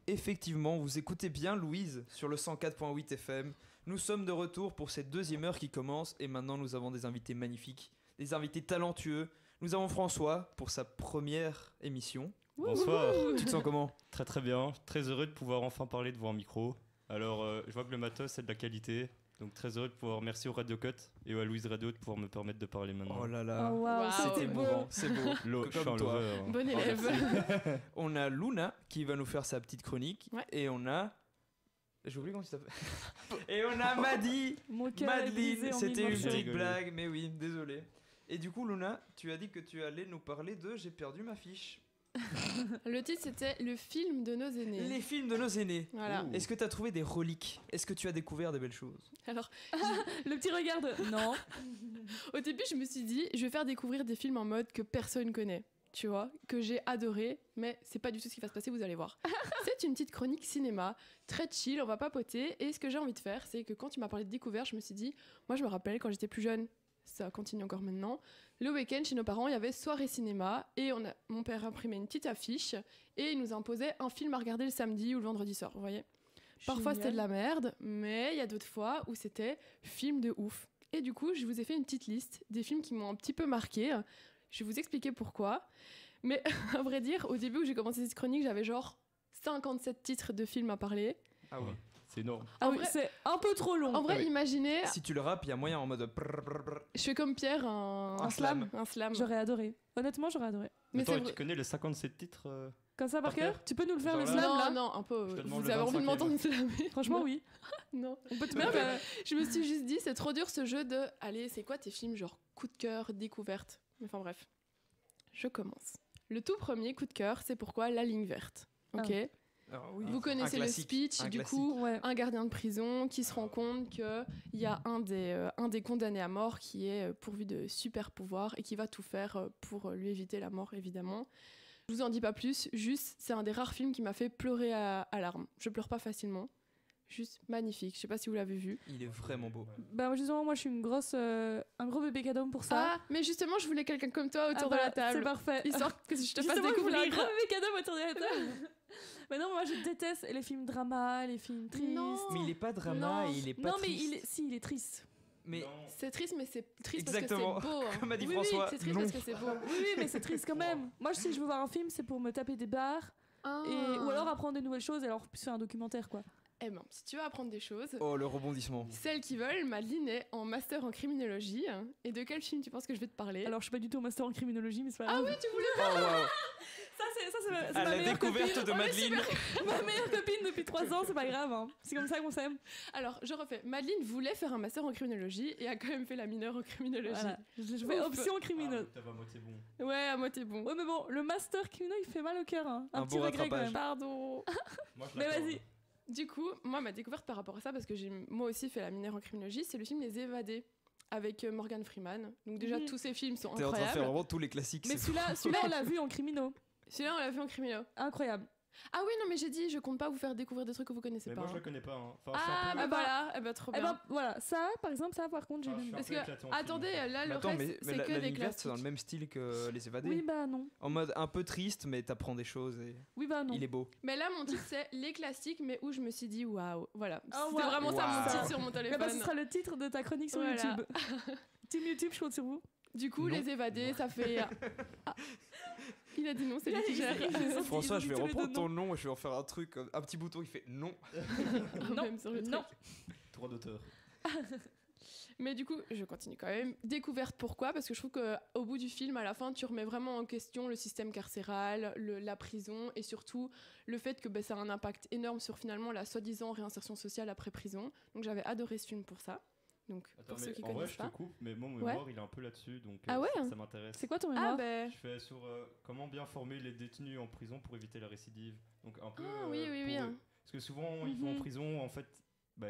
effectivement, vous écoutez bien Louise sur le 104.8 FM. Nous sommes de retour pour cette deuxième heure qui commence et maintenant nous avons des invités magnifiques, des invités talentueux. Nous avons François pour sa première émission. Bonsoir. Tu te sens comment ? Très très bien, très heureux de pouvoir enfin parler devant un micro. Alors je vois que le matos c'est de la qualité, donc très heureux de pouvoir remercier au Radio Cut et à Louise Radio de pouvoir me permettre de parler maintenant. Oh là là, wow. c'est émouvant, c'est beau. Je suis un toi. lover, hein. Bon élève. On a Luna qui va nous faire sa petite chronique et on a... J'ai oublié comment tu t'appelles. Et on a Maddy, Mon cœur est brisé Madeleine, en c'était mille une morceaux. petite blague, mais oui, désolé. Et du coup Luna, tu as dit que tu allais nous parler de J'ai perdu ma fiche. Le titre c'était Le film de nos aînés. Les films de nos aînés. Voilà. Ouh. Est-ce que tu as trouvé des reliques ? Est-ce que tu as découvert des belles choses ? Alors, Le petit regard de... Non. au début, je me suis dit, je vais faire découvrir des films en mode que personne connaît. Tu vois, que j'ai adoré, mais c'est pas du tout ce qui va se passer, vous allez voir. C'est une petite chronique cinéma, très chill, on va papoter. Et ce que j'ai envie de faire, c'est que quand tu m'as parlé de découverte, je me suis dit, moi je me rappelle quand j'étais plus jeune, ça continue encore maintenant, le week-end chez nos parents, il y avait soirée cinéma et mon père imprimait une petite affiche et il nous imposait un film à regarder le samedi ou le vendredi soir, vous voyez. Parfois c'était de la merde, mais il y a d'autres fois où c'était film de ouf. Et du coup, je vous ai fait une petite liste des films qui m'ont un petit peu marqué. Je vais vous expliquer pourquoi. Mais à vrai dire, au début où j'ai commencé cette chronique, j'avais genre 57 titres de films à parler. Ah ouais. C'est énorme. En Ah oui, vrai- c'est un peu trop long. En vrai, Ah oui. imaginez, Si tu le rappes, il y a moyen en mode... prrr, prrr, prrr. je fais comme Pierre, un slam. Un slam. J'aurais adoré. Honnêtement, j'aurais adoré. Mais Attends, c'est tu vrai. connais les 57 titres Comme ça, par Par cœur cœur, tu peux nous le faire Genre le là. slam Non, là non, un peu. Je te demande Vous le avez envie de 25e. m'entendre slammer? Franchement, oui. Non. On peut te Mais mettre. je me suis juste dit, c'est trop dur ce jeu de. Allez, c'est quoi tes films genre coup de cœur, découverte? Enfin bref. Je commence. Le tout premier coup de cœur, c'est pourquoi La Ligne Verte. Ok. Alors, oui. Vous Un connaissez le classique, speech, un du classique. coup, Ouais. un gardien de prison qui se rend compte qu'il y a un des condamnés à mort qui est pourvu de super pouvoirs et qui va tout faire pour lui éviter la mort, évidemment. Je vous en dis pas plus, juste, c'est un des rares films qui m'a fait pleurer à larmes. Je pleure pas facilement. Juste magnifique. Je sais pas si vous l'avez vu. Il est vraiment beau. Bah, justement, moi, je suis un gros bébé cadom pour ça. Ah, mais justement, je voulais quelqu'un comme toi autour Ah bah, de la table. C'est parfait. Histoire que je te fasse Justement, je voulais un découvrir. gros bébé cadom autour de la table. Mais non, moi, je déteste les films drama, les films tristes. Non. Mais il est pas drama Non. et il est pas Non, mais triste. il est triste. Mais C'est triste, mais c'est triste Exactement. parce que c'est beau. hein. Comme a dit Oui, François, oui, c'est triste non. parce que c'est beau. Oui, oui, mais c'est triste quand même. Moi, si je veux voir un film, c'est pour me taper des barres Ah. ou alors apprendre des nouvelles choses et alors plus faire un documentaire, quoi. Eh ben, si tu veux apprendre des choses, oh, le rebondissement. celles qui veulent, Madeleine est en master en criminologie. Et de quel film tu penses que je vais te parler? Alors, je suis pas du tout au master en criminologie, mais c'est pas Ah grave. oui, tu voulais. Oh, wow. c'est À ma la meilleure découverte copine. de Madeleine. Ma meilleure copine depuis 3 ans, c'est pas grave. Hein. C'est comme ça qu'on s'aime. Alors, je refais. Madeleine voulait faire un master en criminologie et a quand même fait la mineure en criminologie. Voilà. Je fais Ouf. option criminel. T'as pas moitié bon. Ouais, à moitié bon. Ouais, mais bon, le master criminel, il fait mal au cœur. Hein. Un Un petit bon regret quand rattrapage. même. Pardon. Moi, je Mais l'accorde. vas-y. Du coup, moi, ma découverte par rapport à ça, parce que j'ai moi aussi fait la mineure en criminologie, c'est le film Les Évadés avec Morgan Freeman. Donc déjà, Mhm. tous ces films sont T'es en train de faire incroyables. vraiment tous les classiques. Mais c'est celui-là, on l'a vu en criminaux. Celui-là, on l'a vu en criminel. Incroyable. Ah oui, non, mais j'ai dit, je compte pas vous faire découvrir des trucs que vous connaissez Mais pas. moi, je hein. le connais pas. Hein. Enfin, je suis Ah, un peu... bah voilà, eh ben trop Eh bien. ben voilà, ça, par exemple, ça, par contre, j'ai Ah, bien je aimé. suis Parce un peu éclaté que, en film, attendez, en fait. là, Mais le attends, reste, mais c'est la que des ligne verte, c'est classiques. dans le même style que Les Évadés. Oui, bah non. En mode un peu triste, mais t'apprends des choses et Oui, bah non. il est beau. Mais là, mon titre, c'est Les classiques, mais où je me suis dit, waouh. Voilà. Oh, C'était waouh. vraiment ça, mon Waouh. titre sur mon Mais téléphone. bah, ce sera le titre de ta chronique sur Voilà. YouTube. Team YouTube, je compte sur vous. Du coup, Non. Les Évadés, ça fait. Ah. Il a dit non, c'est lui qui Il a- gère. il a- François, ils je vais ont tous les reprendre deux ton nom et je vais en faire un truc, un petit bouton qui fait non. Non, Même sur le non. truc. Droit d'auteur. Mais du coup, je continue quand même. Découverte, pourquoi? Parce que je trouve qu'au bout du film, à la fin, tu remets vraiment en question le système carcéral, la prison, et surtout le fait que ça a un impact énorme sur finalement la soi-disant réinsertion sociale après prison. Donc j'avais adoré ce film pour ça. Donc Attends, pour ceux mais qui en vrai, connaissent je te pas. coupe, mais mon Ouais. mémoire, il est un peu là-dessus, donc Ah ouais ça m'intéresse. C'est quoi ton Ah mémoire ben. Je fais sur comment bien former les détenus en prison pour éviter la récidive. Donc un peu. Ah oui, oui, oui. pour eux. Parce que souvent, ils vont en Mhm. prison, en fait, bah,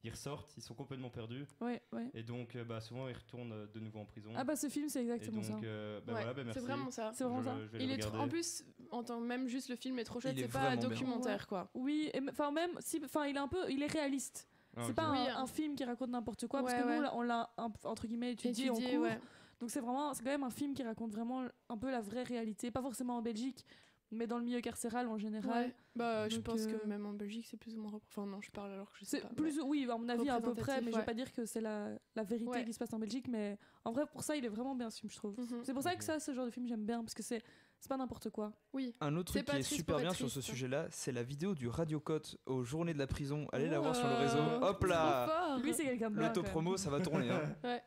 ils ressortent, ils sont complètement perdus. Ouais, ouais. Et donc, bah, souvent, ils retournent de nouveau en prison. Ah bah ce film, c'est et exactement donc, ça. bah, Ouais, voilà, bah, merci. c'est vraiment ça. C'est vraiment Je- ça. je vais le Il est trop... regarder. En plus, en tant même juste le film est trop chouette, Il est c'est pas un vraiment bien. documentaire quoi. Oui, enfin même si, enfin il est réaliste. Ah, C'est ok. pas Oui, un film qui raconte n'importe quoi parce Ouais, que nous ouais. là, on l'a entre guillemets étudié en cours. ouais. Donc c'est quand même un film qui raconte vraiment un peu la vraie réalité, pas forcément en Belgique, mais dans le milieu carcéral en général. Ouais. Bah, je Donc, pense que même en Belgique, c'est plus ou moins. Enfin, non, je parle alors que je sais C'est pas. plus, oui, à mon avis, à peu près, représentatif, mais je vais ouais. pas dire que c'est la vérité Ouais. qui se passe en Belgique, mais en vrai, pour ça, il est vraiment bien ce film, je trouve. Mhm. C'est pour ça que ça, ce genre de film, j'aime bien, parce que c'est pas n'importe quoi. Oui. Un autre C'est truc pas qui est triste super pour bien être sur ce triste. sujet-là, c'est la vidéo du Radio Cote aux journées de la prison. Allez la voir sur le Wow. réseau. Hop là Trop fort. Lui, c'est quelqu'un de bien. quand même. L'autopromo, ça va tourner. Hein.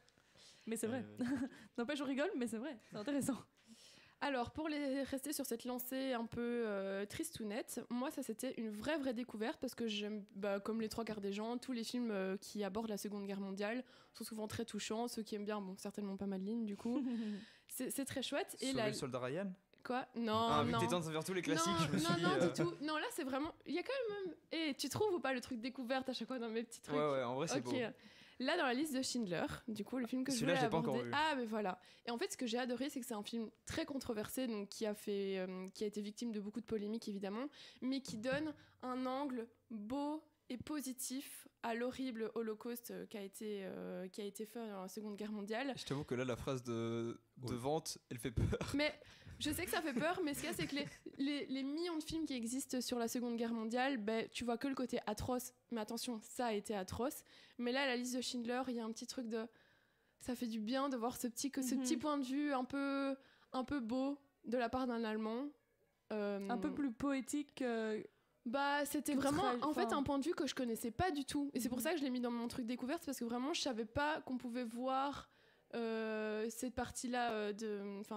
Mais c'est vrai. N'empêche, on rigole, mais c'est vrai, c'est intéressant. Alors, pour rester sur cette lancée un peu tristounette, moi, ça c'était une vraie découverte parce que j'aime, comme les trois quarts des gens, tous les films qui abordent la Seconde Guerre mondiale sont souvent très touchants. Ceux qui aiment bien, bon, certainement pas Madeleine, du coup. C'est très chouette. Et Sur les soldats Ryan. Quoi Non, Ah, vu que non. t'es tendance vers tous les classiques, non, je me suis non, dit. non, du tout. Non, là, c'est vraiment. Il y a quand même. Et tu trouves ou pas le truc découverte à chaque fois dans mes petits trucs Ouais, en vrai, c'est Ok. beau. Là, dans la liste de Schindler, du coup, le film que je Celui-là, voulais je l'ai pas aborder. encore vu. Ah, mais voilà. Et en fait, ce que j'ai adoré, c'est que c'est un film très controversé, donc qui a été victime de beaucoup de polémiques, évidemment, mais qui donne un angle beau et positif à l'horrible holocauste qui a été fait dans la Seconde Guerre mondiale. Je t'avoue que là, la phrase de Ouais. vente, elle fait peur. Mais je sais que ça fait peur, mais ce qu'il y a, c'est que les millions de films qui existent sur la Seconde Guerre mondiale, tu vois que le côté atroce. Mais attention, ça a été atroce. Mais là, la liste de Schindler, il y a un petit truc de... Ça fait du bien de voir ce petit point de vue un peu beau de la part d'un Allemand. Un peu plus poétique. C'était Tout vraiment enfin- en fait un point de vue que je connaissais pas du tout. Et c'est pour ça que je l'ai mis dans mon truc découverte, parce que vraiment, je savais pas qu'on pouvait voir cette partie-là,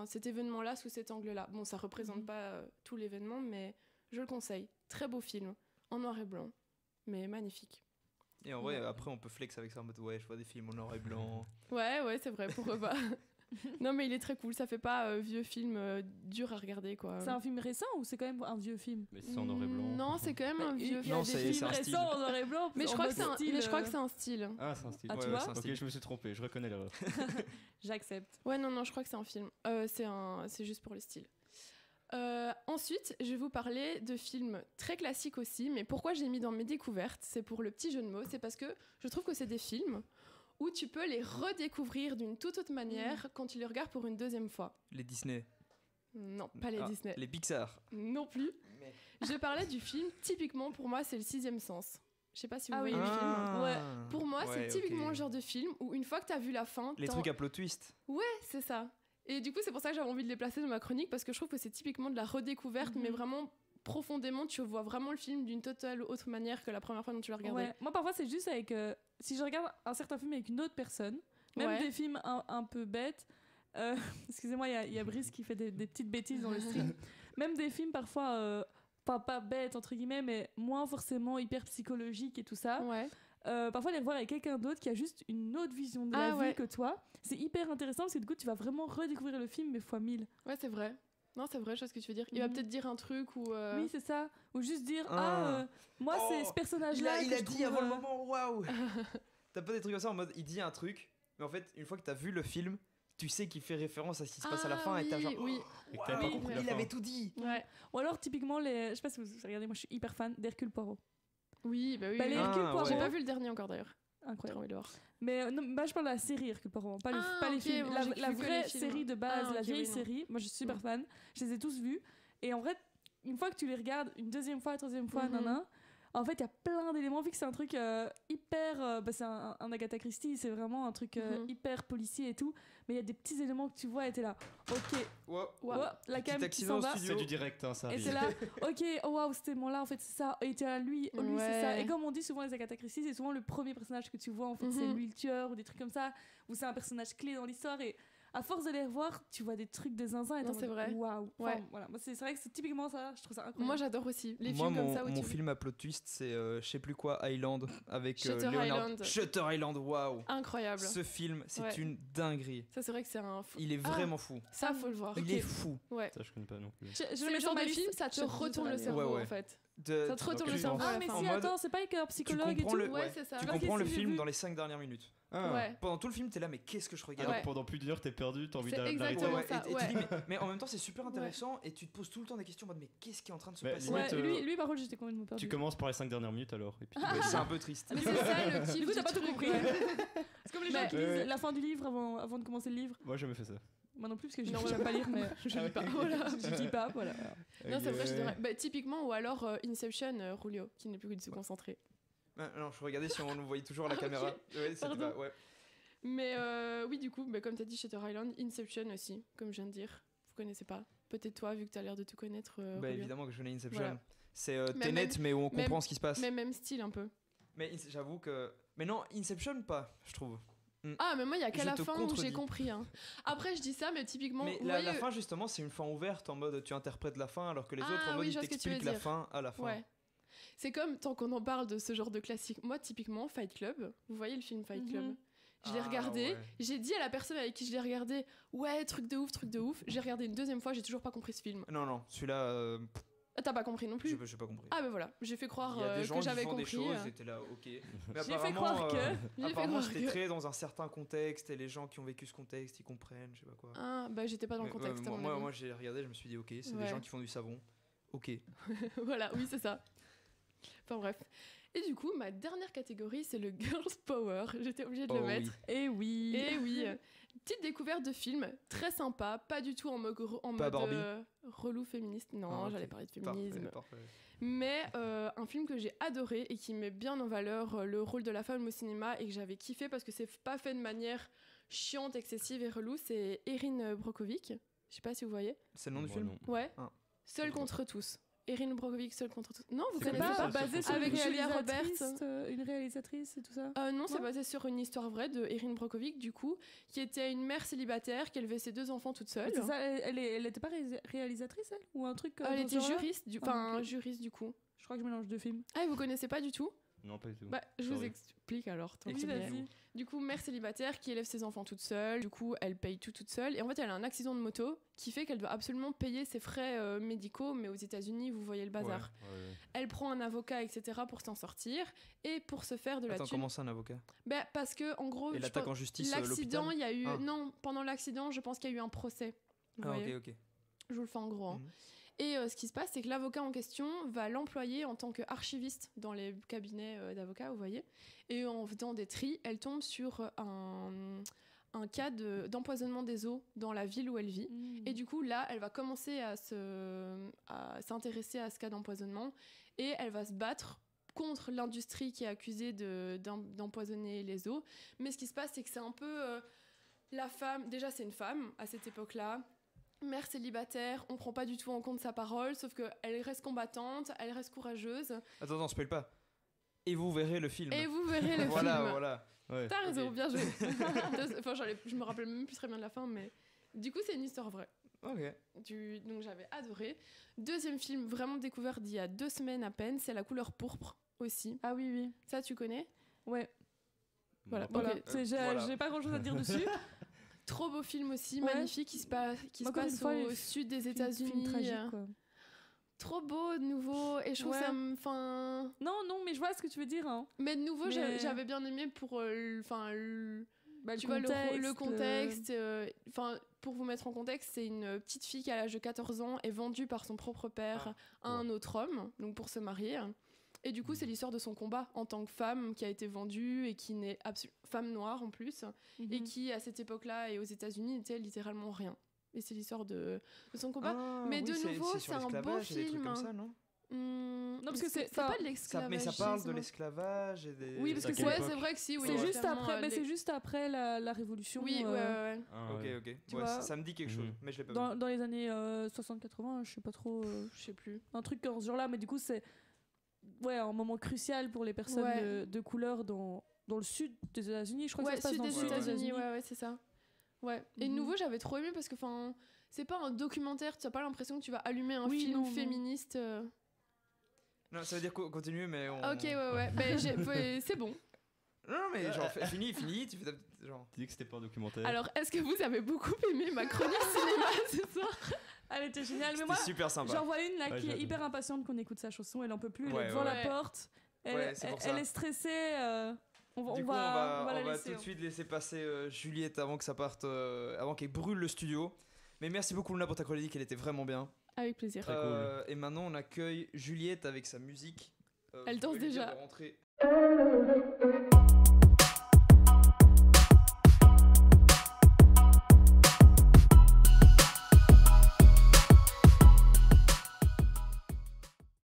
cet événement-là sous cet angle-là. Bon, ça représente pas tout l'événement, mais je le conseille. Très beau film, en noir et blanc, mais magnifique. Et en vrai, après, on peut flex avec ça en mode ouais, je vois des films en noir et blanc. Ouais, c'est vrai, pourquoi pas. Non, mais il est très cool, ça fait pas vieux film dur à regarder, quoi. C'est un film récent ou c'est quand même un vieux film? Mais c'est en noir et blanc. Non, c'est quand même un vieux Il y film. a Non, des c'est films un style. récents en noir et blanc. Mais je en crois que mode style, c'est un style. Ah, c'est un style. Ah, tu Ouais, vois c'est un Ok, style. je me suis trompé, je reconnais l'erreur. J'accepte. Ouais, non, je crois que c'est un film. C'est juste pour le style. Ensuite, je vais vous parler de films très classiques aussi, mais pourquoi j'ai mis dans mes découvertes, c'est pour le petit jeu de mots, c'est parce que je trouve que c'est des films où tu peux les redécouvrir d'une toute autre manière quand tu les regardes pour une deuxième fois. Les Disney. Non, pas les Ah, Disney. Les Pixar. Non plus. Je parlais du film, typiquement pour moi, c'est Le Sixième Sens. Je sais pas si vous Ah oui, voyez le film. Ah. Ouais. Pour moi, c'est Ouais, typiquement ok. le genre de film où une fois que t'as vu la fin, Les trucs à plot twist. c'est ça. Et du coup, c'est pour ça que j'avais envie de les placer dans ma chronique, parce que je trouve que c'est typiquement de la redécouverte, mais vraiment profondément, tu vois vraiment le film d'une totale autre manière que la première fois dont tu l'as regardé. Ouais. Moi, parfois, c'est juste avec. Si je regarde un certain film avec une autre personne, même Ouais. des films un peu bêtes. Excusez-moi, il y a Brice qui fait des petites bêtises dans le stream. Même des films parfois. Pas bêtes, entre guillemets, mais moins forcément hyper psychologiques et tout ça. Ouais. Parfois, les revoir avec quelqu'un d'autre qui a juste une autre vision de Ah la ouais. vie que toi, c'est hyper intéressant parce que du coup, tu vas vraiment redécouvrir le film, mais fois 1000. Ouais, c'est vrai. Non, c'est vrai, je vois ce que tu veux dire. Il va Mhm. peut-être dire un truc ou. Oui, c'est ça. Ou juste dire, Ah. moi, Oh, c'est ce personnage-là. Il que a je dit trouve, avant le moment, waouh. T'as pas des trucs comme ça en mode il dit un truc, mais en fait, une fois que t'as vu le film, tu sais qu'il fait référence à ce qui se passe à la fin et t'as genre. Oui, Et que t'avais Waouh, pas compris la il fin. avait tout dit. ouais. Ou alors, typiquement, je sais pas si vous regardez, moi, je suis hyper fan d'Hercule Poirot. Oui, bah oui. Bah, oui. les Ah, Hercule ouais. Poirot. J'ai pas vu le dernier encore d'ailleurs. J'ai Incroyable. envie de le voir. Mais non, bah, je parle de la série Hercule Poirot, pas, Ah, pas les ok, films. bon, La j'ai vu que vraie les films. série de base, Ah, la ok, vieille oui, non. série. Moi, je suis super Non. fan. Je les ai tous vus. Et en vrai, une fois que tu les regardes une deuxième fois, troisième fois, Mhm. nanana, en fait, il y a plein d'éléments. Vu que c'est un truc hyper. C'est un Agatha Christie, c'est vraiment un truc Mhm. hyper policier et tout. Mais il y a des petits éléments que tu vois et t'es là. Ok, Wow. oh, la Petit cam qui accident s'en au va. studio. C'est du direct, hein, ça Et arrive. c'est là, ok, oh waouh, c'était mon là, en fait, c'est ça. Et t'es là, lui, oh, lui, c'est ça. Ouais. Et comme on dit souvent les Agatha Christie, c'est souvent le premier personnage que tu vois, en fait, c'est Mhm. lui le tueur ou des trucs comme ça, ou c'est un personnage clé dans l'histoire. Et à force de les revoir, tu vois des trucs de zinzin et Non, t'es en c'est mode, vrai. waouh. Ouais. Enfin, voilà. Moi, c'est vrai que c'est typiquement ça, je trouve ça incroyable. Moi, j'adore aussi les Moi, films comme ça où mon tu. film à plot twist, c'est je sais plus quoi, Island, avec Shutter Leonardo. Island. Shutter Island, waouh. Incroyable. Ce film, c'est Ouais. une dinguerie. Ça, c'est vrai que c'est un. Il est Ah. vraiment fou. Ça, faut le voir. Il est fou. Ouais. Ça, je connais pas non plus. je C'est le le mets sur genre ma de liste. film, ça te Shutter retourne le Island. cerveau Ouais. en fait. De- Ça te retourne le tu- cerveau à Ah, la mais fin. si, En mode- attends, c'est pas avec un psychologue et comprends tout. le- Ouais, ouais. c'est ça. Tu Ok, comprends le si, j'ai film vu. dans les 5 dernières minutes. Ah. Ouais. Pendant tout le film, t'es là, mais qu'est-ce que je regarde Ouais. Pendant plus d'une heure, t'es perdu, t'as envie C'est d'arrêter. exactement Ouais, ça, et tu ouais. dis, mais en même temps, c'est super intéressant et tu te poses tout le temps des questions en mode, mais qu'est-ce qui est en train de se Mais passer limite, Ouais, lui, par contre, j'étais complètement perdue. Tu commences par les 5 dernières minutes alors. Et puis, Ouais, c'est un peu triste. Mais c'est ça le kiff Du coup, t'as du pas tout truc, compris. ouais. C'est comme les gens Mais- qui lisent la fin du livre avant de commencer le livre. Moi, j'ai jamais fait ça. Moi non plus, parce que Non, j'aime pas lire, mais Je lis pas. Voilà. je dis pas, voilà. Non, c'est vrai, je dirais. Bah, typiquement, ou alors Inception, Julio, qui n'est plus de se concentrer. Ah, non, je regardais si on nous voyait toujours à la Ah, caméra. ok. Ouais, c'était Pardon. pas- ouais. Mais oui, du coup, bah, comme tu as dit Shutter Island, Inception aussi, comme je viens de dire. Vous connaissez pas? Peut-être toi, vu que tu as l'air de tout connaître. Bah, Julio. évidemment que je connais Inception. Voilà. C'est Mais Tenet, même- mais où on comprend même- ce qui se passe. Mais même style un peu. Mais j'avoue que. Mais non, Inception, pas, je trouve. Ah, mais moi, il y a qu'à Je la te fin où contredis. j'ai compris. Hein. Après, je dis ça, mais typiquement. Mais vous la voyez, fin, justement, c'est une fin ouverte en mode tu interprètes la fin, alors que les Ah autres en mode oui, ils je vois ce que tu veux t'expliquent la dire. fin à la fin. Ouais. C'est comme, tant qu'on en parle de ce genre de classique, moi, typiquement, Fight Club. Vous voyez le film Fight Club? Je l'ai Ah, regardé, ouais. j'ai dit à la personne avec qui je l'ai regardé, ouais, truc de ouf, truc de ouf. J'ai regardé une deuxième fois, j'ai toujours pas compris ce film. Non, celui-là, Ah, t'as pas compris non plus? j'ai pas compris. Ah, ben voilà, j'ai fait croire Il y a des gens que qui j'avais font compris. des choses, et t'es là, ok. Mais J'ai fait apparemment, croire que. J'ai fait apparemment, croire c'était que- très dans un certain contexte, et les gens qui ont vécu ce contexte, ils comprennent, je sais pas quoi. Ah, bah j'étais pas dans le Mais, contexte. à mon avis. moi, j'ai regardé, je me suis dit, ok, c'est des Ouais. gens qui font du savon. Ok. Voilà, oui, c'est ça. Enfin bref. Et du coup, ma dernière catégorie, c'est le Girls Power. J'étais obligée de le Oh mettre. oui. Eh oui. Et oui, petite découverte de film, très sympa, pas du tout en mode, Barbie. relou féministe. Non, Ah, ok. j'allais parler de féminisme. Parfait. Mais un film que j'ai adoré et qui met bien en valeur le rôle de la femme au cinéma et que j'avais kiffé parce que c'est pas fait de manière chiante, excessive et relou, c'est Erin Brockovich. Je sais pas si vous voyez. C'est le nom du Moi, film non. Ouais. Ah. Seul contre tous. Erin Brockovich, Seul contre tous. Non, vous C'est connaissez pas pas basé sur Avec une Julia réalisatrice, Roberts. une réalisatrice et tout ça. Non, c'est Non. basé sur une histoire vraie de Erin Brockovich, du coup, qui était une mère célibataire qui élevait ses 2 enfants toute seule. C'est ça, elle était pas réalisatrice, elle? Ou un truc Elle dans était ce genre-là? juriste, Ah, enfin ok. juriste du coup. Je crois que je mélange deux films. Ah, et vous connaissez pas du tout? Non, pas du tout. Bah, je vous Sorry. explique alors. tant Oui, pis. vas-y. Du coup, mère célibataire qui élève ses enfants toute seule. Du coup, elle paye tout toute seule. Et en fait, elle a un accident de moto qui fait qu'elle doit absolument payer ses frais médicaux. Mais aux États-Unis, vous voyez le bazar. Ouais. Elle prend un avocat, etc. pour s'en sortir. Et pour se faire de la Attends, thune. comment ça, un avocat? Bah, parce que, en gros, Et je l'attaque pense- en justice, l'accident, l'hôpital il y a eu. Ah. Non, pendant l'accident, je pense qu'il y a eu un procès. Vous Ah, voyez ok. Je vous le fais en gros. Hein. Mhm. Et ce qui se passe, c'est que l'avocat en question va l'employer en tant qu'archiviste dans les cabinets d'avocats, vous voyez. Et en faisant des tris, elle tombe sur un cas d'empoisonnement des eaux dans la ville où elle vit. Et du coup, là, elle va commencer à s'intéresser à ce cas d'empoisonnement et elle va se battre contre l'industrie qui est accusée d'empoisonner les eaux. Mais ce qui se passe, c'est que c'est un peu la femme. Déjà, c'est une femme à cette époque-là. Mère célibataire, on prend pas du tout en compte sa parole, sauf qu'elle reste combattante, elle reste courageuse. Attends, spoil pas. Et vous verrez le film. Et vous verrez le voilà, film. voilà. Ouais. T'as raison, Ok. bien joué. Enfin, je me rappelle même plus très bien de la fin, mais du coup, c'est une histoire vraie. Ok. Donc j'avais adoré. Deuxième film vraiment découvert d'il y a 2 semaines à peine, c'est La couleur pourpre aussi. Ah oui, oui. Ça, tu connais? Ouais. Voilà. Non, Ok. Voilà. voilà. J'ai pas grand chose à dire dessus. Trop beau film aussi, Ouais. magnifique, qui se passe Encore une fois, au les sud des Film États-Unis. tragique, quoi. Trop beau, de nouveau, et je trouve Ouais. ça. Enfin. Non, non, mais je vois ce que tu veux dire. Hein. Mais de nouveau, Mais- j'avais bien aimé pour Bah, tu vois le contexte. Enfin, pour vous mettre en contexte, c'est une petite fille qui à l'âge de 14 ans est vendue par son propre père à un autre homme, donc pour se marier. Et du coup, c'est l'histoire de son combat en tant que femme qui a été vendue et qui n'est femme noire en plus, et qui à cette époque-là et aux États-Unis était littéralement rien. Et c'est l'histoire de son combat. Ah, Mais de oui, nouveau, sur c'est un beau l'esclavage et des trucs film. comme ça, non Non, parce que c'est- pas de Ça- l'esclavage. Mais ça parle de l'esclavage et des. Oui, parce que À quelle Ouais, époque c'est vrai que si. Oui, C'est juste clairement, après, mais les- c'est juste après la révolution. Oui, ouais, ouais. Ah, Ok, ouais. ok. Tu Ouais, vois ça me dit quelque chose, Mhm. mais je l'ai pas Dans, vu. dans les années 60-80, je sais pas trop. Je sais plus. Un truc dans ce genre-là, mais du coup, c'est un moment crucial pour les personnes Ouais. de couleur dans le sud des États-Unis. Je crois Ouais, que ça se sud passe dans des le sud États-Unis, ouais, c'est ça. Ouais. Et de Mhm. nouveau, j'avais trop aimé parce que, enfin, c'est pas un documentaire, tu as pas l'impression que tu vas allumer un Oui, film non, non. féministe. Non, ça veut dire continue, mais on. Ok, ouais. Ben, c'est bon. Non, mais genre, fini, tu fais genre. Tu dis que c'était pas un documentaire. Alors, est-ce que vous avez beaucoup aimé ma chronique cinéma ce soir? Elle était géniale, mais C'était moi, super sympa. j'en vois une là Ouais, qui est j'adore. hyper impatiente qu'on écoute sa chanson. Elle en peut plus, elle Ouais, est devant ouais. la porte. Elle, Ouais, c'est pour ça. elle est stressée. On va, Du on coup, va, on la va laisser. tout de hein. suite laisser passer Juliette avant que ça parte, avant qu'elle brûle le studio. Mais merci beaucoup Luna pour ta chronique, elle était vraiment bien. Avec plaisir. Très cool. Et maintenant on accueille Juliette avec sa musique. Elle Vous danse pouvez lui dire déjà. de rentrer.